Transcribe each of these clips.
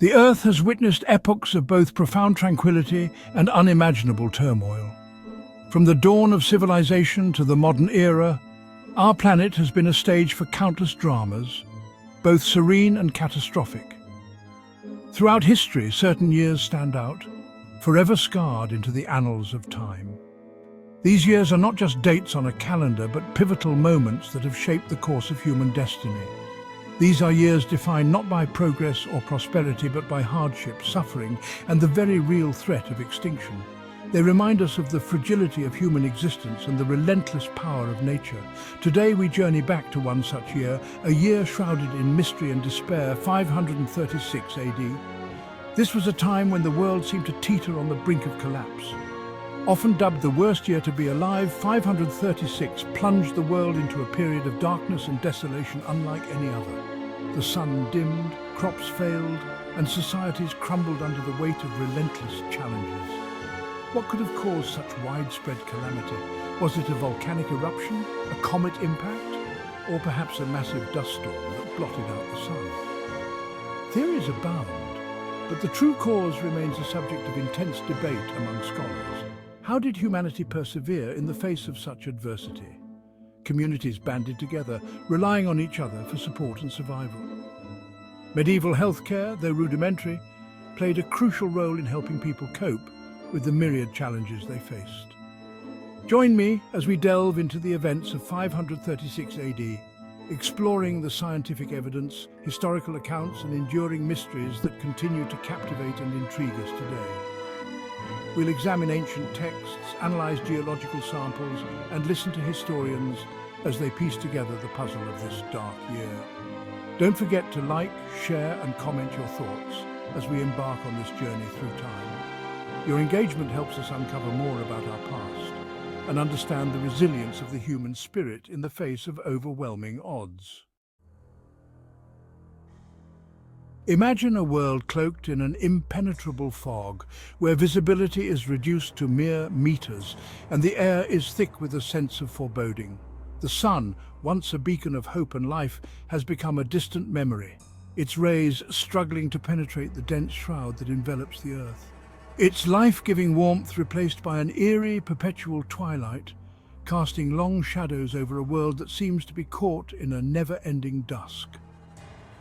The Earth has witnessed epochs of both profound tranquility and unimaginable turmoil. From the dawn of civilization to the modern era, our planet has been a stage for countless dramas, both serene and catastrophic. Throughout history, certain years stand out, forever scarred into the annals of time. These years are not just dates on a calendar, but pivotal moments that have shaped the course of human destiny. These are years defined not by progress or prosperity, but by hardship, suffering, and the very real threat of extinction. They remind us of the fragility of human existence and the relentless power of nature. Today we journey back to one such year, a year shrouded in mystery and despair, 536 AD. This was a time when the world seemed to teeter on the brink of collapse. Often dubbed the worst year to be alive, 536 plunged the world into a period of darkness and desolation unlike any other. The sun dimmed, crops failed, and societies crumbled under the weight of relentless challenges. What could have caused such widespread calamity? Was it a volcanic eruption, a comet impact, or perhaps a massive dust storm that blotted out the sun? Theories abound, but the true cause remains a subject of intense debate among scholars. How did humanity persevere in the face of such adversity? Communities banded together, relying on each other for support and survival. Medieval healthcare, though rudimentary, played a crucial role in helping people cope with the myriad challenges they faced. Join me as we delve into the events of 536 AD, exploring the scientific evidence, historical accounts, and enduring mysteries that continue to captivate and intrigue us today. We'll examine ancient texts, analyze geological samples, and listen to historians as they piece together the puzzle of this dark year. Don't forget to like, share, and comment your thoughts as we embark on this journey through time. Your engagement helps us uncover more about our past and understand the resilience of the human spirit in the face of overwhelming odds. Imagine a world cloaked in an impenetrable fog, where visibility is reduced to mere meters and the air is thick with a sense of foreboding. The sun, once a beacon of hope and life, has become a distant memory, its rays struggling to penetrate the dense shroud that envelops the earth. Its life-giving warmth replaced by an eerie, perpetual twilight, casting long shadows over a world that seems to be caught in a never-ending dusk.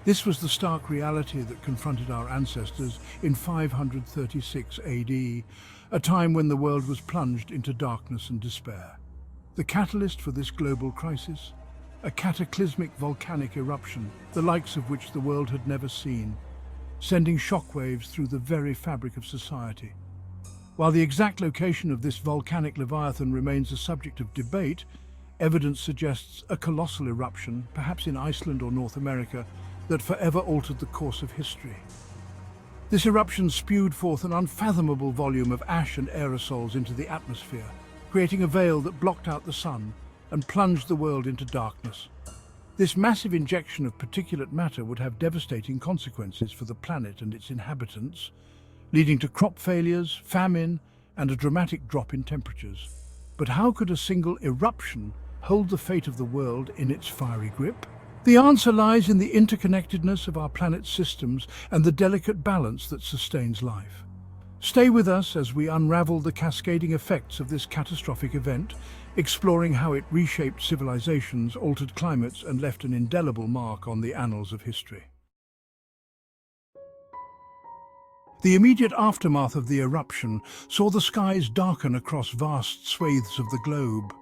This was the stark reality that confronted our ancestors in 536 AD, a time when the world was plunged into darkness and despair. The catalyst for this global crisis? A cataclysmic volcanic eruption, the likes of which the world had never seen, sending shockwaves through the very fabric of society. While the exact location of this volcanic leviathan remains a subject of debate, evidence suggests a colossal eruption, perhaps in Iceland or North America, that forever altered the course of history. This eruption spewed forth an unfathomable volume of ash and aerosols into the atmosphere, creating a veil that blocked out the sun and plunged the world into darkness. This massive injection of particulate matter would have devastating consequences for the planet and its inhabitants, leading to crop failures, famine, and a dramatic drop in temperatures. But how could a single eruption hold the fate of the world in its fiery grip? The answer lies in the interconnectedness of our planet's systems and the delicate balance that sustains life. Stay with us as we unravel the cascading effects of this catastrophic event, exploring how it reshaped civilizations, altered climates, and left an indelible mark on the annals of history. The immediate aftermath of the eruption saw the skies darken across vast swathes of the globe.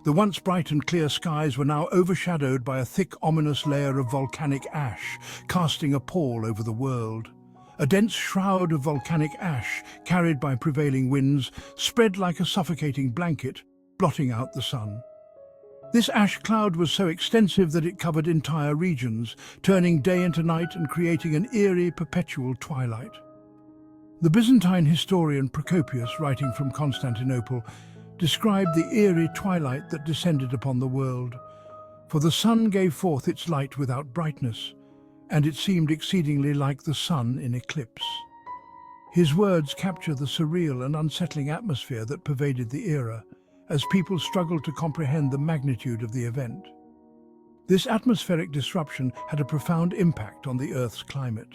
The once bright and clear skies were now overshadowed by a thick, ominous layer of volcanic ash, casting a pall over the world. A dense shroud of volcanic ash, carried by prevailing winds, spread like a suffocating blanket, blotting out the sun. This ash cloud was so extensive that it covered entire regions, turning day into night and creating an eerie, perpetual twilight. The Byzantine historian Procopius, writing from Constantinople, described the eerie twilight that descended upon the world. For the sun gave forth its light without brightness, and it seemed exceedingly like the sun in eclipse. His words capture the surreal and unsettling atmosphere that pervaded the era, as people struggled to comprehend the magnitude of the event. This atmospheric disruption had a profound impact on the Earth's climate.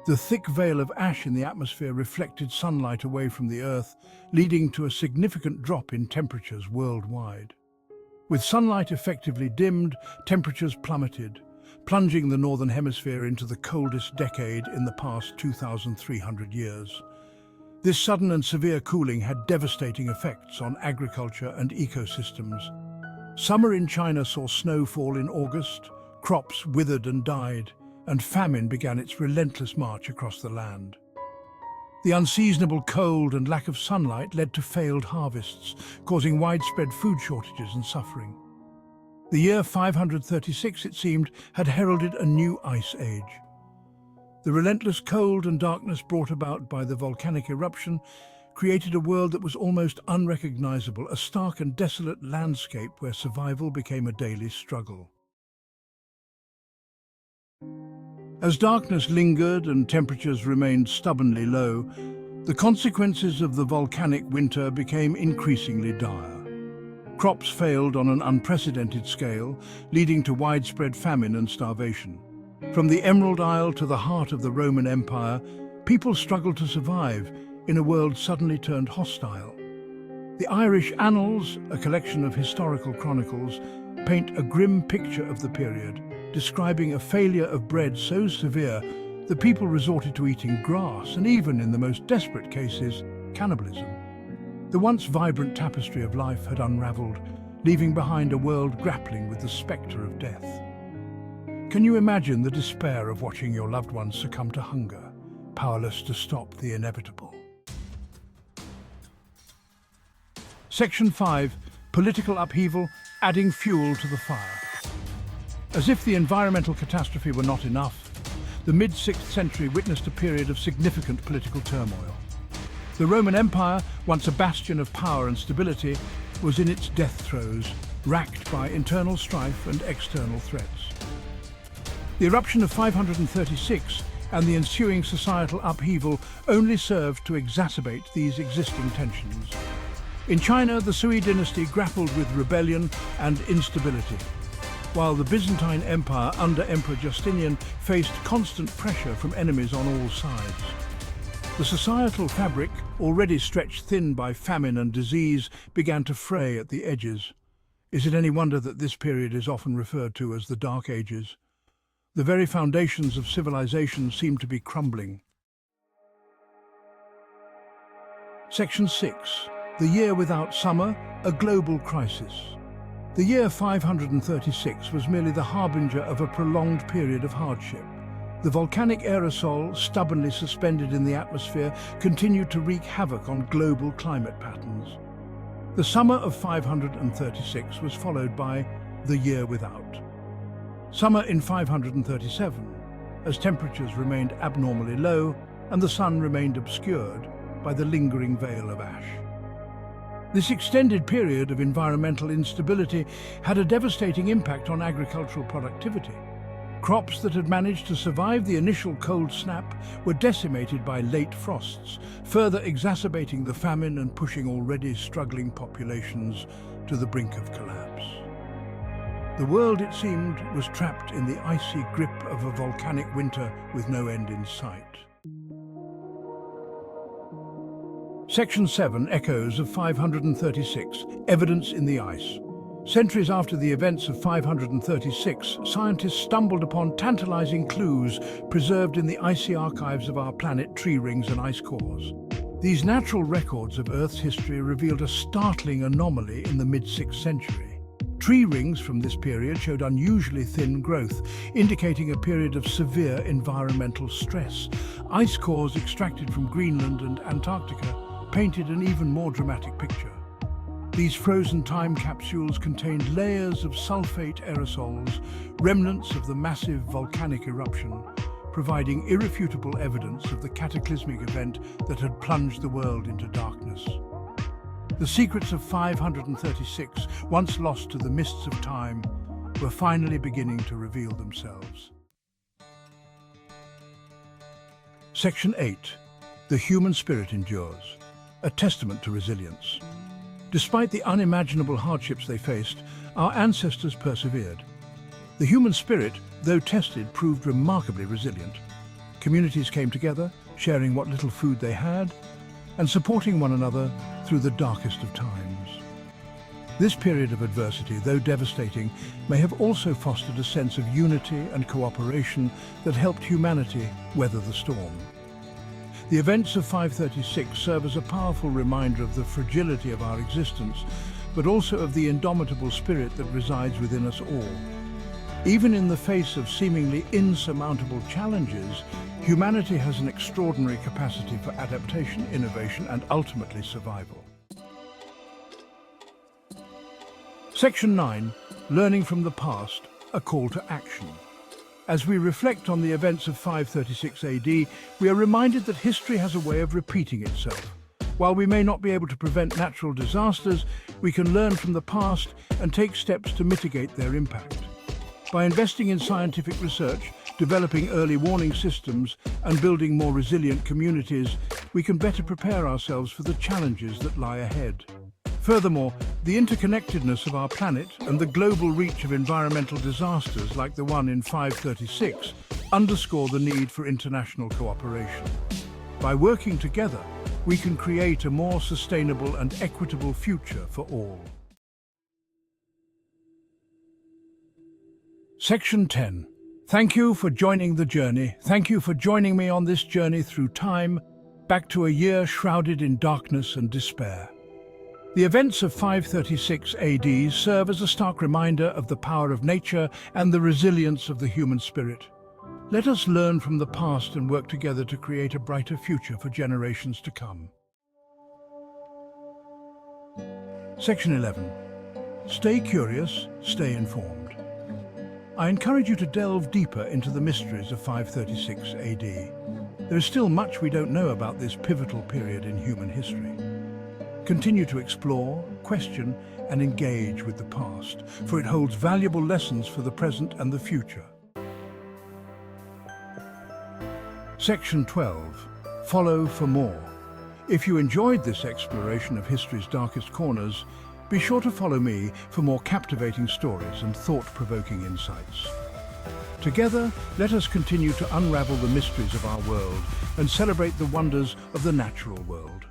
The thick veil of ash in the atmosphere reflected sunlight away from the Earth, leading to a significant drop in temperatures worldwide. With sunlight effectively dimmed, temperatures plummeted, plunging the Northern Hemisphere into the coldest decade in the past 2,300 years. This sudden and severe cooling had devastating effects on agriculture and ecosystems. Summer in China saw snow fall in August, crops withered and died, and famine began its relentless march across the land. The unseasonable cold and lack of sunlight led to failed harvests, causing widespread food shortages and suffering. The year 536, it seemed, had heralded a new ice age. The relentless cold and darkness brought about by the volcanic eruption created a world that was almost unrecognizable, a stark and desolate landscape where survival became a daily struggle. As darkness lingered and temperatures remained stubbornly low, the consequences of the volcanic winter became increasingly dire. Crops failed on an unprecedented scale, leading to widespread famine and starvation. From the Emerald Isle to the heart of the Roman Empire, people struggled to survive in a world suddenly turned hostile. The Irish Annals, a collection of historical chronicles, paint a grim picture of the period, describing a failure of bread so severe that people resorted to eating grass and even, in the most desperate cases, cannibalism. The once vibrant tapestry of life had unraveled, leaving behind a world grappling with the spectre of death. Can you imagine the despair of watching your loved ones succumb to hunger, powerless to stop the inevitable? Section 5. Political upheaval, adding fuel to the fire. As if the environmental catastrophe were not enough, the mid-6th century witnessed a period of significant political turmoil. The Roman Empire, once a bastion of power and stability, was in its death throes, racked by internal strife and external threats. The eruption of 536 and the ensuing societal upheaval only served to exacerbate these existing tensions. In China, the Sui dynasty grappled with rebellion and instability, while the Byzantine Empire under Emperor Justinian faced constant pressure from enemies on all sides. The societal fabric, already stretched thin by famine and disease, began to fray at the edges. Is it any wonder that this period is often referred to as the Dark Ages? The very foundations of civilization seemed to be crumbling. Section 6. The year without summer, a global crisis. The year 536 was merely the harbinger of a prolonged period of hardship. The volcanic aerosol, stubbornly suspended in the atmosphere, continued to wreak havoc on global climate patterns. The summer of 536 was followed by the year without. Summer in 537, as temperatures remained abnormally low and the sun remained obscured by the lingering veil of ash. This extended period of environmental instability had a devastating impact on agricultural productivity. Crops that had managed to survive the initial cold snap were decimated by late frosts, further exacerbating the famine and pushing already struggling populations to the brink of collapse. The world, it seemed, was trapped in the icy grip of a volcanic winter with no end in sight. Section 7. Echoes of 536. Evidence in the ice. Centuries after the events of 536, scientists stumbled upon tantalizing clues preserved in the icy archives of our planet, tree rings and ice cores. These natural records of Earth's history revealed a startling anomaly in the mid-6th century. Tree rings from this period showed unusually thin growth, indicating a period of severe environmental stress. Ice cores extracted from Greenland and Antarctica painted an even more dramatic picture. These frozen time capsules contained layers of sulfate aerosols, remnants of the massive volcanic eruption, providing irrefutable evidence of the cataclysmic event that had plunged the world into darkness. The secrets of 536, once lost to the mists of time, were finally beginning to reveal themselves. Section 8. The human spirit endures, a testament to resilience. Despite the unimaginable hardships they faced, our ancestors persevered. The human spirit, though tested, proved remarkably resilient. Communities came together, sharing what little food they had, and supporting one another through the darkest of times. This period of adversity, though devastating, may have also fostered a sense of unity and cooperation that helped humanity weather the storm. The events of 536 serve as a powerful reminder of the fragility of our existence, but also of the indomitable spirit that resides within us all. Even in the face of seemingly insurmountable challenges, humanity has an extraordinary capacity for adaptation, innovation, and ultimately survival. Section 9, Learning from the Past, a Call to Action. As we reflect on the events of 536 AD, we are reminded that history has a way of repeating itself. While we may not be able to prevent natural disasters, we can learn from the past and take steps to mitigate their impact. By investing in scientific research, developing early warning systems, and building more resilient communities, we can better prepare ourselves for the challenges that lie ahead. Furthermore, the interconnectedness of our planet and the global reach of environmental disasters like the one in 536 underscore the need for international cooperation. By working together, we can create a more sustainable and equitable future for all. Section 10. Thank you for joining the journey. Thank you for joining me on this journey through time, back to a year shrouded in darkness and despair. The events of 536 AD serve as a stark reminder of the power of nature and the resilience of the human spirit. Let us learn from the past and work together to create a brighter future for generations to come. Section 11. Stay curious, stay informed. I encourage you to delve deeper into the mysteries of 536 AD. There is still much we don't know about this pivotal period in human history. Continue to explore, question, and engage with the past, for it holds valuable lessons for the present and the future. Section 12. Follow for more. If you enjoyed this exploration of history's darkest corners, be sure to follow me for more captivating stories and thought-provoking insights. Together, let us continue to unravel the mysteries of our world and celebrate the wonders of the natural world.